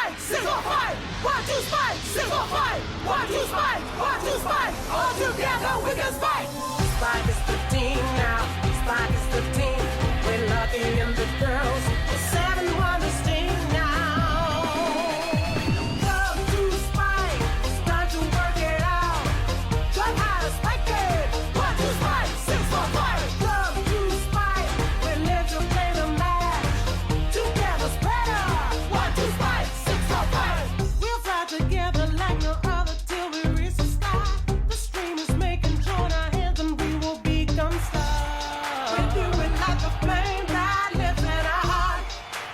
spike, single fight. 1, 2, spike, single fight. 1, 2, spike, 1, 2, spike. All together we can spike. Spike is the team now. Spike is the team. We're Lucky and the girls. The 7 wonders team now. Come to spike. It's time to work it out. Jump how to spike it. 1, 2, spike, 6, 4, 5. Come to spike. We live to play the match. Together's better. 1, 2, spike, 6, 4, 5. We'll fly together like no other till we reach the sky. The stream is making join our hands and we will become stars. We do it like a flame that lives in our heart.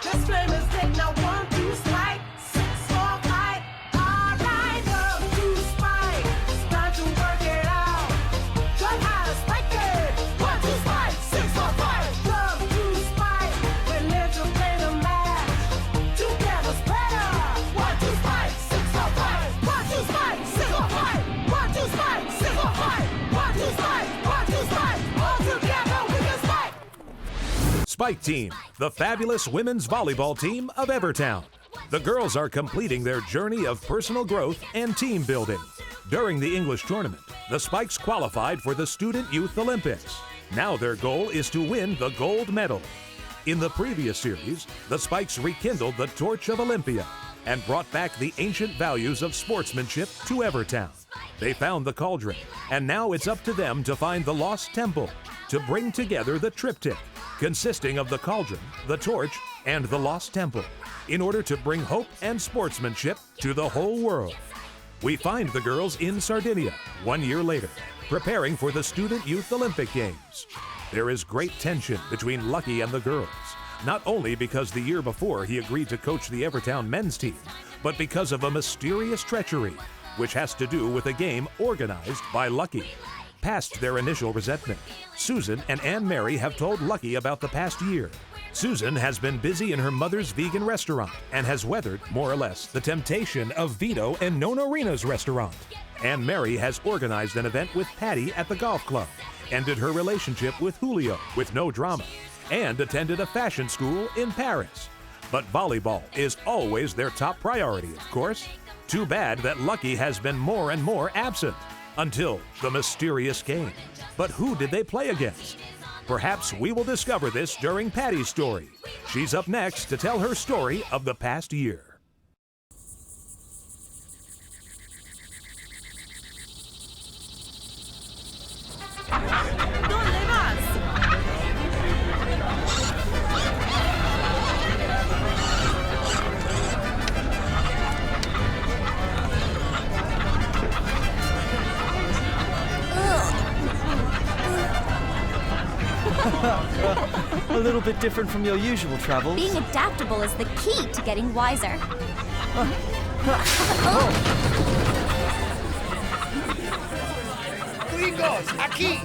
This flame is lit now. 1, 2, spike, 6, 4, 5. All right, up to spike. It's time to work it out. Jump how to spike it. 1, 2, spike, 6, 4, 5. Come to spike. We live to play the match. Together's better. 1, 2, spike, 6, 4, 5. 1, 2, spike, 6, 4, 5. 1, 2, spike, 6, 4, 5. 1, 2, spike, 1, 2, spike. All together we can spike. Spike Team, the fabulous women's volleyball team of Evertown. The girls are completing their journey of personal growth and team building. During the English tournament, the Spikes qualified for the Student Youth Olympics. Now their goal is to win the gold medal. In the previous series, the Spikes rekindled the torch of Olympia and brought back the ancient values of sportsmanship to Evertown. They found the cauldron, and now it's up to them to find the lost temple, to bring together the triptych, consisting of the cauldron, the torch, and the lost temple, in order to bring hope and sportsmanship to the whole world. We find the girls in Sardinia 1 year later, preparing for the Student Youth Olympic Games. There is great tension between Lucky and the girls, not only because the year before he agreed to coach the Evertown men's team, but because of a mysterious treachery, which has to do with a game organized by Lucky. Past their initial resentment, Susan and Anne Mary have told Lucky about the past year. Susan has been busy in her mother's vegan restaurant and has weathered, more or less, the temptation of Vito and Nonorina's restaurant. Anne Mary has organized an event with Patty at the golf club, ended her relationship with Julio with no drama, and attended a fashion school in Paris. But volleyball is always their top priority, of course. Too bad that Lucky has been more and more absent. Until the mysterious game. But who did they play against? Perhaps we will discover this during Patty's story. She's up next to tell her story of the past year. A little bit different from your usual travels. Being adaptable is the key to getting wiser. Gringos, aquí!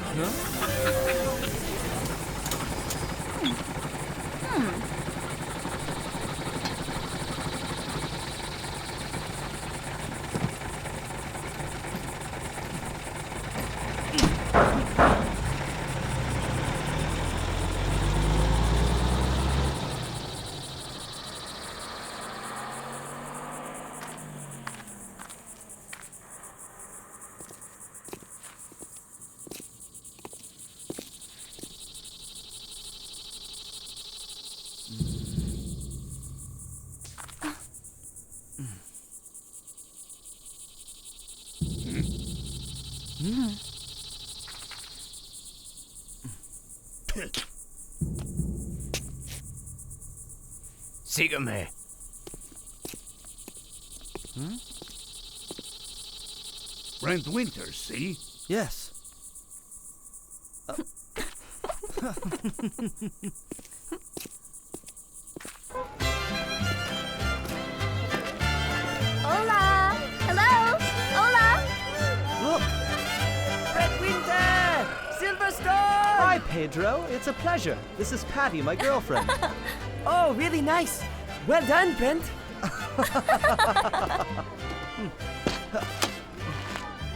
Sígueme. Brent Winters, see? Yes. Hola! Hello! Hola! Look! Brent Winter! Silverstone! Hi, Pedro. It's a pleasure. This is Patty, my girlfriend. Oh, really nice. Well done, Brent.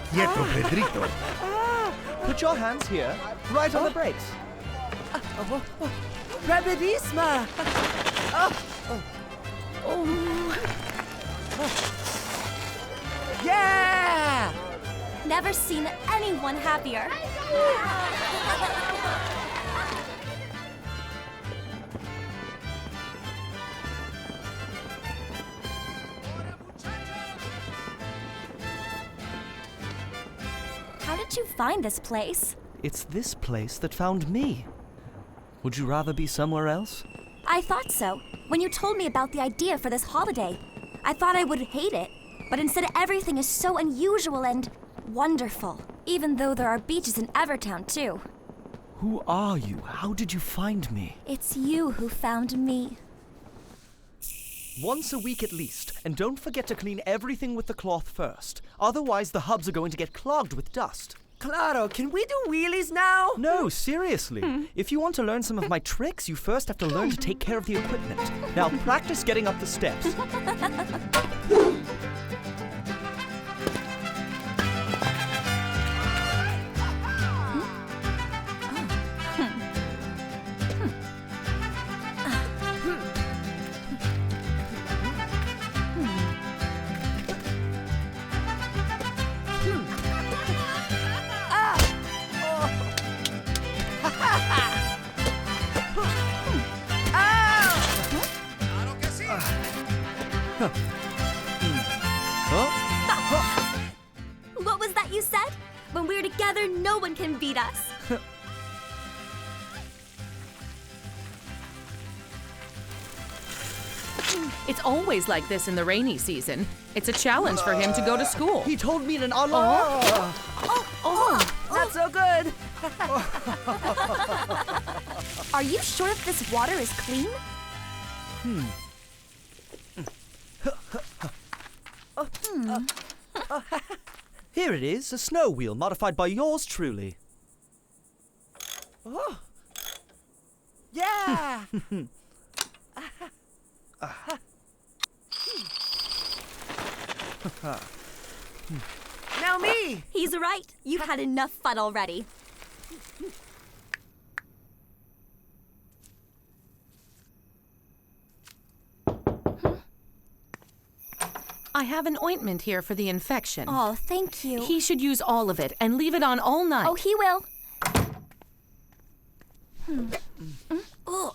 Quieto, Pedrito. Put your hands here, right on the brakes. Rapidissima! Yeah! Never seen anyone happier. How did you find this place? It's this place that found me. Would you rather be somewhere else? I thought so. When you told me about the idea for this holiday, I thought I would hate it. But instead, everything is so unusual and wonderful. Even though there are beaches in Evertown, too. Who are you? How did you find me? It's you who found me. Once a week at least, and don't forget to clean everything with the cloth first. Otherwise, the hubs are going to get clogged with dust. Claro, can we do wheelies now? No, seriously. If you want to learn some of my tricks, you first have to learn to take care of the equipment. Now practice getting up the steps. What was that you said? When we're together, no one can beat us. It's always like this in the rainy season. It's a challenge for him to go to school. He told me an Allah. Not so good. Are you sure that this water is clean? Here it is, a snow wheel modified by yours truly. Yeah! Now me! He's right. You've had enough fun already. I have an ointment here for the infection. Oh, thank you. He should use all of it and leave it on all night. Oh, he will. Oh.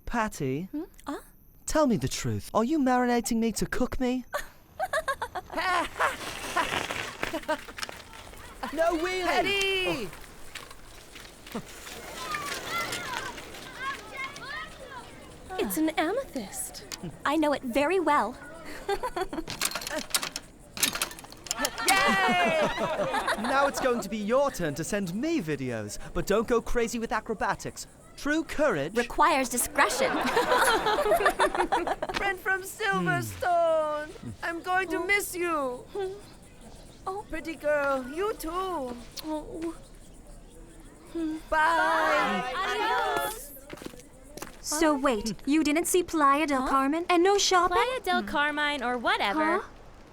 Patty, tell me the truth. Are you marinating me to cook me? No wheelie! Eddie! It's an amethyst. I know it very well. Now it's going to be your turn to send me videos, but don't go crazy with acrobatics. True courage Requires discretion. Friend from Silverstone! I'm going to miss you! Oh, pretty girl, you too! Oh. Bye! Adios. So wait, you didn't see Playa del Carmen and no shopping? Playa del Carmine or whatever. Huh?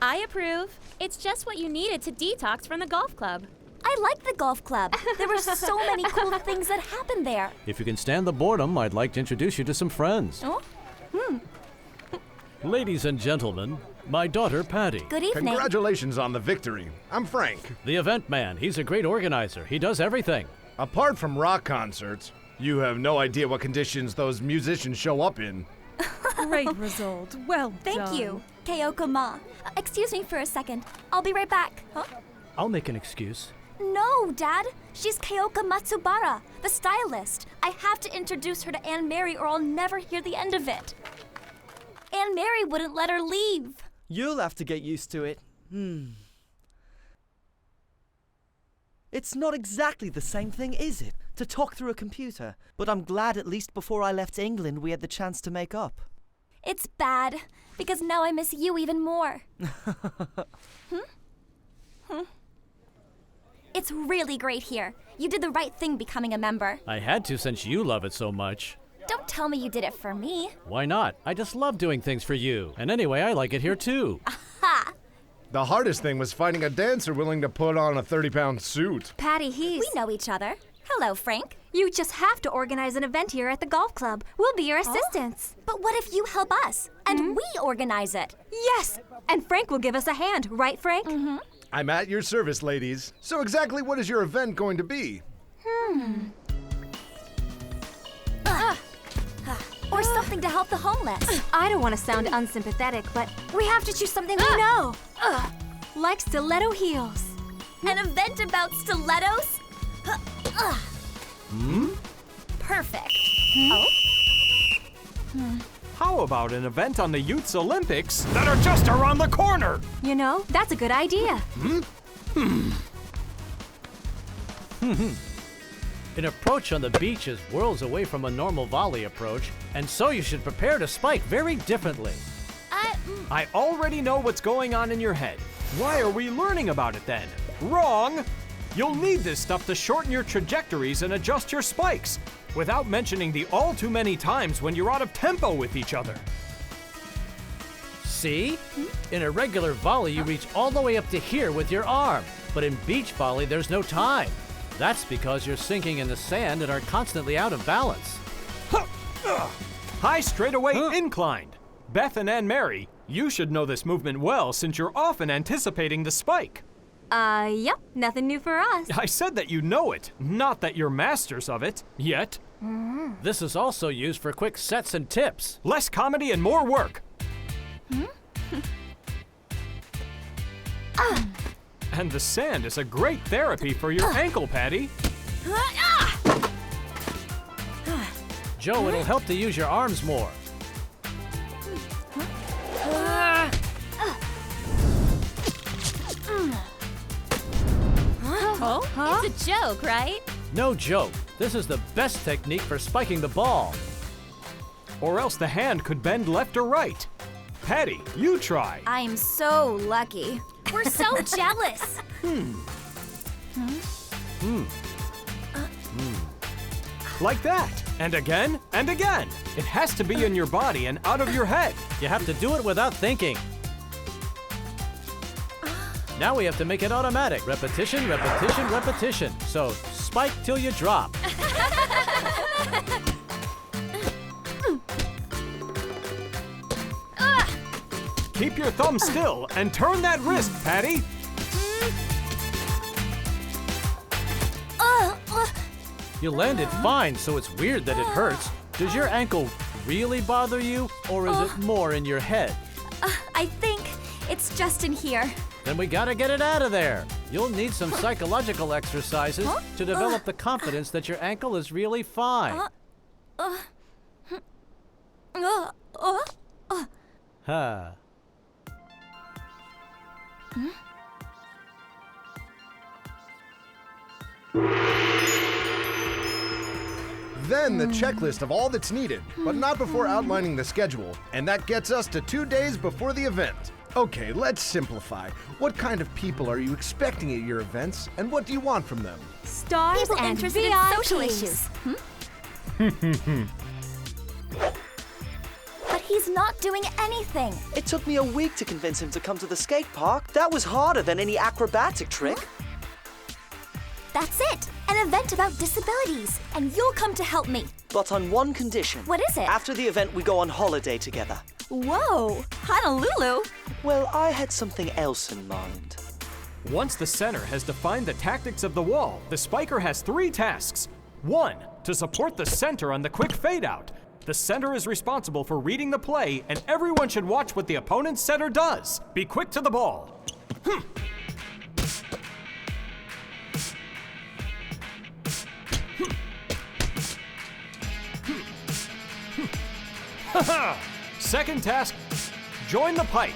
I approve. It's just what you needed to detox from the golf club. I like the golf club. There were so many cool things that happened there. If you can stand the boredom, I'd like to introduce you to some friends. Oh? Ladies and gentlemen, my daughter Patty. Good evening. Congratulations on the victory. I'm Frank. The event man. He's a great organizer. He does everything. Apart from rock concerts, you have no idea what conditions those musicians show up in. Great result. Well Thank done. you, Keoko-ma. Excuse me for a second. I'll be right back. Huh? I'll make an excuse. No, Dad. She's Keoka Matsubara, the stylist. I have to introduce her to Anne Mary or I'll never hear the end of it. Anne Mary wouldn't let her leave. You'll have to get used to it. It's not exactly the same thing, is it? To talk through a computer. But I'm glad at least before I left England we had the chance to make up. It's bad, because now I miss you even more. It's really great here. You did the right thing becoming a member. I had to since you love it so much. Don't tell me you did it for me. Why not? I just love doing things for you. And anyway, I like it here too. Ha! The hardest thing was finding a dancer willing to put on a 30-pound suit. Patty, he's... We know each other. Hello, Frank. You just have to organize an event here at the golf club. We'll be your assistants. But what if you help us and we organize it? Yes! And Frank will give us a hand, right, Frank? I'm at your service, ladies. So exactly what is your event going to be? Or something to help the homeless. I don't want to sound unsympathetic, but we have to choose something we know. Like stiletto heels. An event about stilettos? Perfect. How about an event on the Youth's Olympics that are just around the corner? You know, that's a good idea. An approach on the beach is worlds away from a normal volley approach, and so you should prepare to spike very differently. I already know what's going on in your head. Why are we learning about it then? Wrong! You'll need this stuff to shorten your trajectories and adjust your spikes, without mentioning the all too many times when you're out of tempo with each other. See? In a regular volley, you reach all the way up to here with your arm, but in beach volley, there's no time. That's because you're sinking in the sand and are constantly out of balance. High straightaway inclined. Beth and Anne Mary, you should know this movement well since you're often anticipating the spike. Yep, nothing new for us. I said that you know it, not that you're masters of it, yet. This is also used for quick sets and tips. Less comedy and more work. And the sand is a great therapy for your ankle, Patty. Joe, it'll help to use your arms more. It's a joke, right? No joke. This is the best technique for spiking the ball. Or else the hand could bend left or right. Patty, you try. I'm so lucky. We're so jealous. Like that. And again, and again. It has to be in your body and out of your head. You have to do it without thinking. Now we have to make it automatic. Repetition, repetition, repetition. So spike till you drop. Keep your thumb still and turn that wrist, Patty. You landed fine, so it's weird that it hurts. Does your ankle really bother you, or is it more in your head? I think it's just in here. Then we gotta get it out of there. You'll need some psychological exercises to develop the confidence that your ankle is really fine. Huh. Then the checklist of all that's needed, but not before outlining the schedule. And that gets us to 2 days before the event. Okay, let's simplify. What kind of people are you expecting at your events, and what do you want from them? Stars People and interested in VIPs. social issues. But he's not doing anything. It took me a week to convince him to come to the skate park. That was harder than any acrobatic trick. That's it. An event about disabilities. And you'll come to help me. But on one condition. What is it? After the event, we go on holiday together. Whoa, Honolulu? Well, I had something else in mind. Once the center has defined the tactics of the wall, the spiker has 3 tasks. 1, to support the center on the quick fade out. The center is responsible for reading the play, and everyone should watch what the opponent's center does. Be quick to the ball. Second task, join the pipe.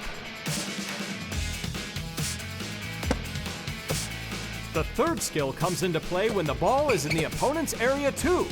The third skill comes into play when the ball is in the opponent's area too.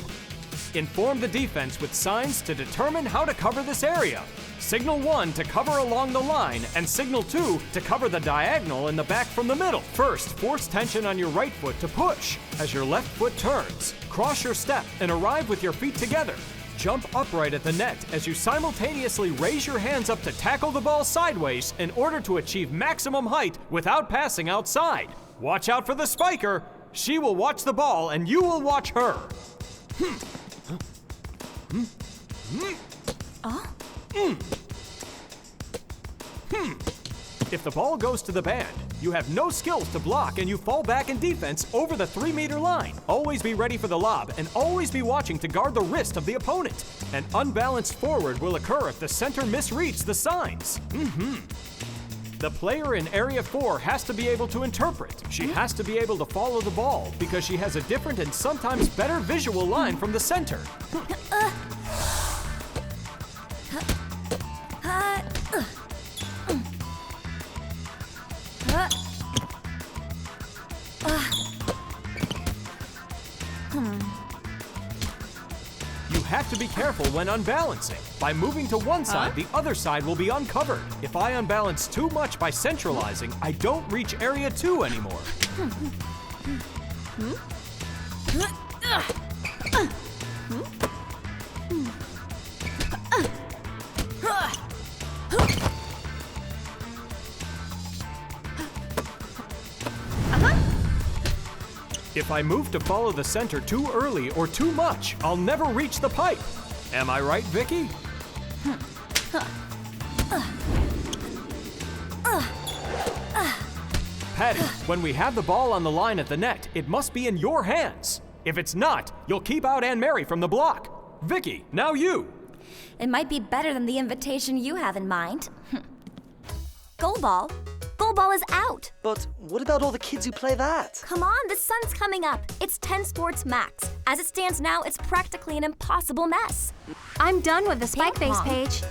Inform the defense with signs to determine how to cover this area. Signal 1 to cover along the line, and Signal 2 to cover the diagonal in the back from the middle. First, force tension on your right foot to push as your left foot turns. Cross your step and arrive with your feet together. Jump upright at the net as you simultaneously raise your hands up to tackle the ball sideways in order to achieve maximum height without passing outside. Watch out for the spiker. She will watch the ball and you will watch her. If the ball goes to the band, you have no skills to block and you fall back in defense over the 3-meter line. Always be ready for the lob and always be watching to guard the wrist of the opponent. An unbalanced forward will occur if the center misreads the signs. The player in Area 4 has to be able to interpret. She has to be able to follow the ball because she has a different and sometimes better visual line from the center. You have to be careful when unbalancing. By moving to one side, the other side will be uncovered. If I unbalance too much by centralizing, I don't reach Area 2 anymore. If I move to follow the center too early or too much, I'll never reach the pipe. Am I right, Vicky? Patty, when we have the ball on the line at the net, it must be in your hands. If it's not, you'll keep out Anne Mary from the block. Vicky, now you. It might be better than the invitation you have in mind. Goal ball? Goal ball is out. But what about all the kids who play that? Come on, the sun's coming up. It's 10 sports max. As it stands now, it's practically an impossible mess. I'm done with the Spike Ping Face pong. page.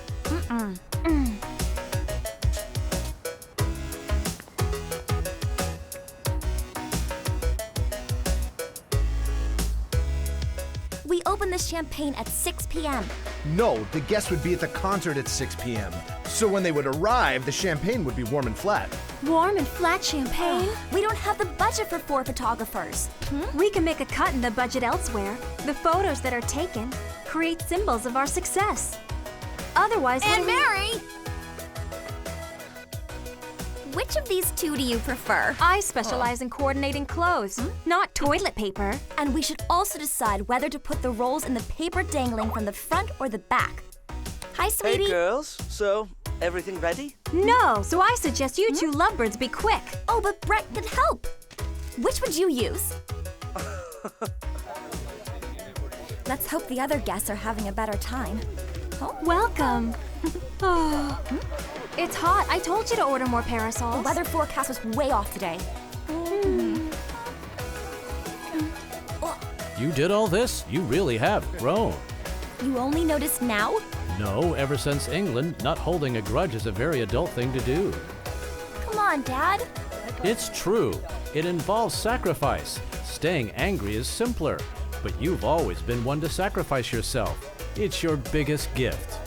We open the champagne at 6 p.m. No, the guests would be at the concert at 6 p.m. So when they would arrive, the champagne would be warm and flat. Warm and flat champagne? We don't have the budget for 4 photographers. We can make a cut in the budget elsewhere. The photos that are taken create symbols of our success. Otherwise, Anne Mary! Which of these two do you prefer? I specialize in coordinating clothes, not toilet paper. And we should also decide whether to put the rolls in the paper dangling from the front or the back. Hi, sweetie. Hey, girls. So, everything ready? No, so I suggest you two lovebirds be quick. Oh, but Brett could help. Which would you use? Let's hope the other guests are having a better time. Oh. Welcome. Oh. It's hot. I told you to order more parasols. The weather forecast was way off today. You did all this? You really have grown. You only noticed now? No, ever since England, not holding a grudge is a very adult thing to do. Come on, Dad. It's true. It involves sacrifice. Staying angry is simpler. But you've always been one to sacrifice yourself. It's your biggest gift.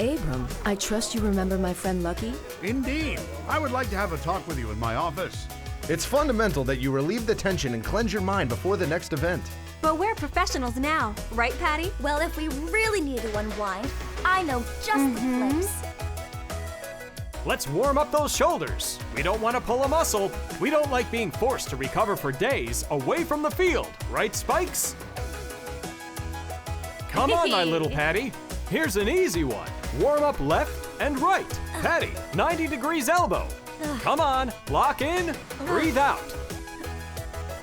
Abram, I trust you remember my friend Lucky? Indeed. I would like to have a talk with you in my office. It's fundamental that you relieve the tension and cleanse your mind before the next event. But we're professionals now, right, Patty? Well, if we really need to unwind, I know just the flips. Let's warm up those shoulders. We don't want to pull a muscle. We don't like being forced to recover for days away from the field. Right, Spikes? Come on, my little Patty. Here's an easy one. Warm up left and right. Patty, 90 degrees elbow. Come on, lock in, breathe out.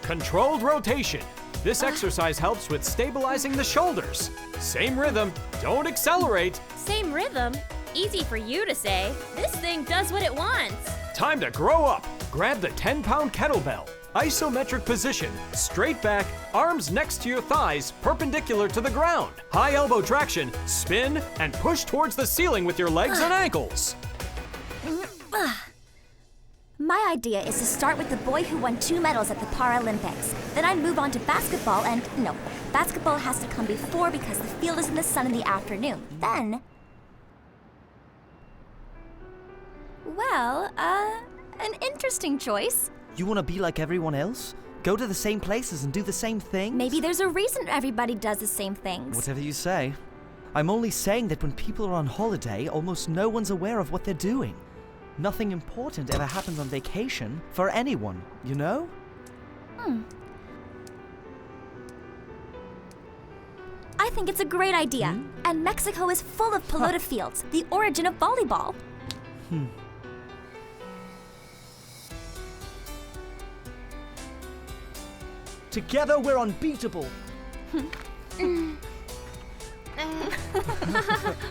Controlled rotation. This exercise helps with stabilizing the shoulders. Same rhythm, don't accelerate. Same rhythm? Easy for you to say. This thing does what it wants. Time to grow up. Grab the 10-pound kettlebell. Isometric position, straight back, arms next to your thighs, perpendicular to the ground. High elbow traction, spin, and push towards the ceiling with your legs and ankles. My idea is to start with the boy who won 2 medals at the Paralympics. Then I'd move on to basketball and, no, basketball has to come before because the field is in the sun in the afternoon. Then, well, an interesting choice. You want to be like everyone else? Go to the same places and do the same things? Maybe there's a reason everybody does the same things. Whatever you say. I'm only saying that when people are on holiday, almost no one's aware of what they're doing. Nothing important ever happens on vacation for anyone, you know? I think it's a great idea. And Mexico is full of pelota fields, the origin of volleyball. Together we're unbeatable.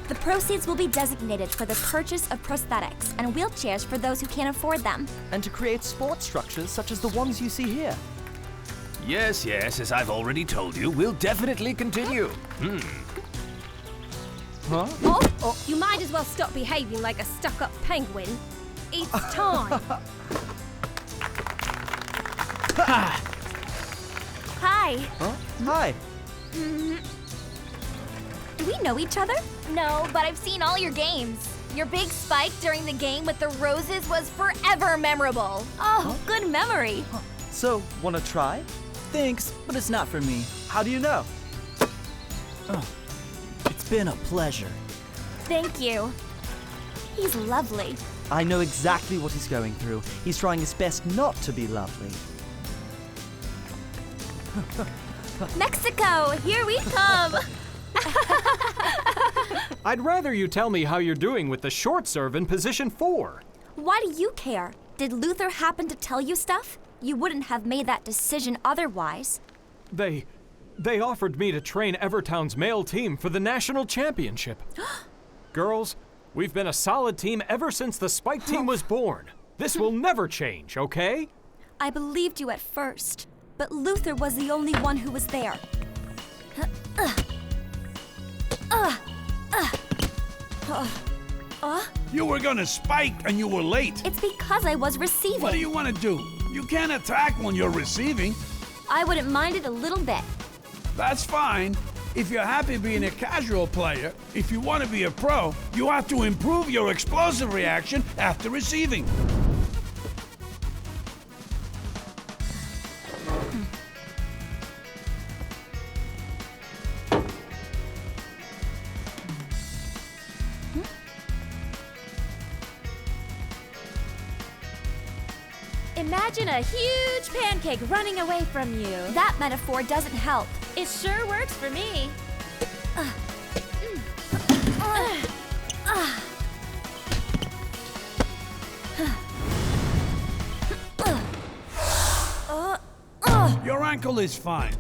The proceeds will be designated for the purchase of prosthetics and wheelchairs for those who can't afford them. And to create sports structures such as the ones you see here. Yes, as I've already told you, we'll definitely continue. Huh? Oh, you might as well stop behaving like a stuck-up penguin. It's time. Hi. Huh? Hi. Do we know each other? No, but I've seen all your games. Your big spike during the game with the roses was forever memorable. Oh, good memory. So, wanna try? Thanks, but it's not for me. How do you know? Oh, it's been a pleasure. Thank you. He's lovely. I know exactly what he's going through. He's trying his best not to be lovely. Mexico, here we come. I'd rather you tell me how you're doing with the short serve in position 4. Why do you care? Did Luther happen to tell you stuff? You wouldn't have made that decision otherwise. They offered me to train Evertown's male team for the national championship. Girls, we've been a solid team ever since the Spike team was born. This will never change, okay? I believed you at first, but Luther was the only one who was there. You were gonna spike and you were late. It's because I was receiving. What do you want to do? You can't attack when you're receiving. I wouldn't mind it a little bit. That's fine. If you're happy being a casual player, if you want to be a pro, you have to improve your explosive reaction after receiving. Imagine a huge pancake running away from you. That metaphor doesn't help. It sure works for me. Your ankle is fine.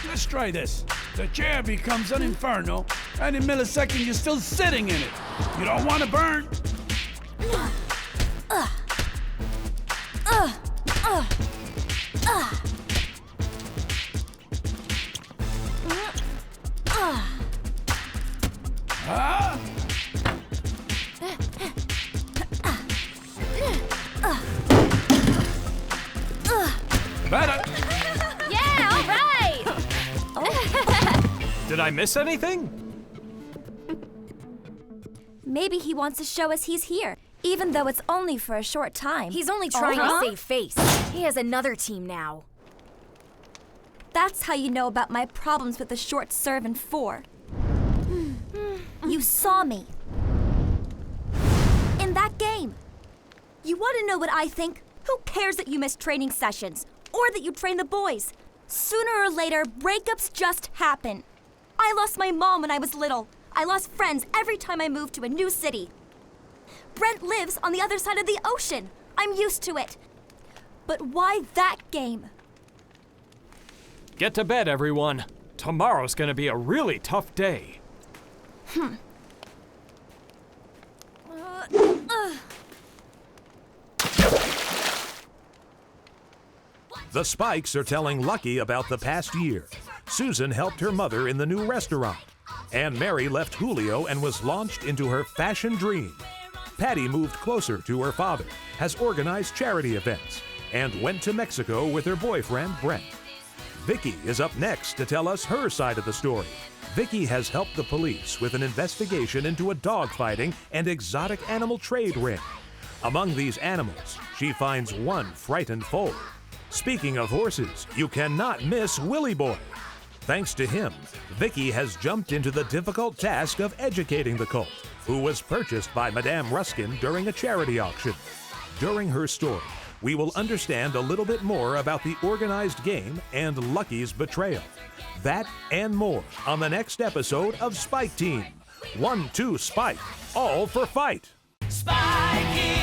Let's try this. The chair becomes an inferno, and in milliseconds you're still sitting in it. You don't want to burn. Better. Yeah, all right. Did I miss anything? Maybe he wants to show us he's here, even though it's only for a short time. He's only trying to save face. He has another team now. That's how you know about my problems with the short serve in 4. You saw me. In that game. You want to know what I think? Who cares that you missed training sessions? Or that you train the boys? Sooner or later, breakups just happen. I lost my mom when I was little. I lost friends every time I moved to a new city. Brent lives on the other side of the ocean. I'm used to it. But why that game? Get to bed, everyone. Tomorrow's gonna be a really tough day. The Spikes are telling Lucky about the past year. Susan helped her mother in the new restaurant. Anne Mary left Julio and was launched into her fashion dream. Patty moved closer to her father, has organized charity events, and went to Mexico with her boyfriend, Brent. Vicky is up next to tell us her side of the story. Vicky has helped the police with an investigation into a dogfighting and exotic animal trade ring. Among these animals, she finds one frightened foal. Speaking of horses, you cannot miss Willy Boy. Thanks to him, Vicky has jumped into the difficult task of educating the colt, who was purchased by Madame Ruskin during a charity auction. During her story, we will understand a little bit more about the organized game and Lucky's betrayal. That and more on the next episode of Spike Team. 1-2 Spike, all for fight. Spike